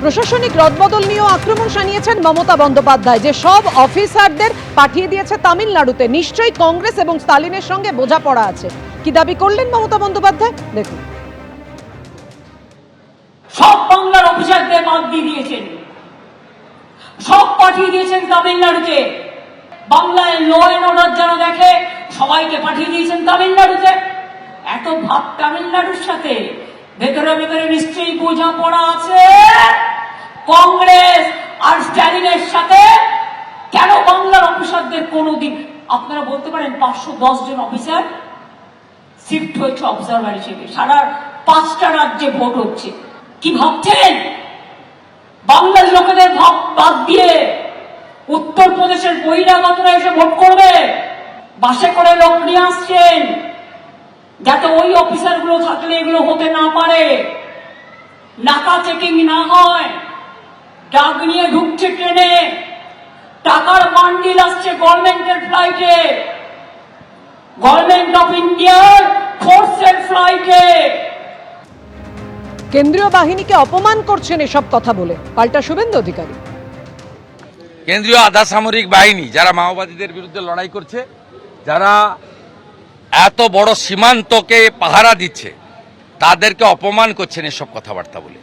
প্রশাসনিক রদবদল নিয়েও আক্রমণ শানিয়েছেন মমতা বন্দ্যোপাধ্যায়, যে সব অফিসারদের পাঠিয়ে দিয়েছে তামিলনাড়ুতে। নিশ্চয়ই কংগ্রেস এবং স্টালিনের সঙ্গে বোঝাপড়া আছে। কি দাবি করলেন মমতা বন্দ্যোপাধ্যায়, দেখুন। সব বাংলার অফিসারদের বাদ দিয়ে দিয়েছেন, সব পাঠিয়ে দিয়েছেন তামিলনাড়ুতে। বাংলায় ল অ্যান্ড অর্ডার যেন দেখে, সবাইকে পাঠিয়ে দিয়েছেন তামিলনাড়ুতে। এত ভাব তামিলনাড়ুর সাথে, ভেতরে ভেতরে নিশ্চয়ই বোঝাপড়া আছে কংগ্রেস আর স্ট্যালিনের সাথে। কেন বাংলার অফিসারদের কোনোদিন, আপনারা বলতে পারেন 510 জন অফিসার শিফট হয়েছে অবজারভার হিসেবে, সারা 5টা রাজ্যে ভোট হচ্ছে। কি ভাবছেন বাংলার লোকেদের ভাব বাদ দিয়ে উত্তরপ্রদেশের বহিরাগতরা এসে ভোট করবে? বাসে করে লোক নিয়ে আসছেন যাতে ওই অফিসার গুলো থাকলে এগুলো হতে না পারে, নাকা চেকিং না হয়। ডাক নিয়ে ঢুকছে ট্রেনে, টাকার বান্ডিল আসছে গভর্নমেন্টের ফ্লাইটে, গভর্নমেন্ট অফ ইন্ডিয়ার ফোর্সের ফ্লাইটে। কেন্দ্রীয় বাহিনীকে অপমান করছেন এসব কথা বলে, পাল্টা শুভেন্দু অধিকারী। কেন্দ্রীয় আধা সামরিক বাহিনী যারা মাওবাদীদের বিরুদ্ধে লড়াই করছে, যারা এত বড় সীমান্তকে পাহারা দিচ্ছে, তাদেরকে অপমান করছেন এসব কথাবার্তা বলে।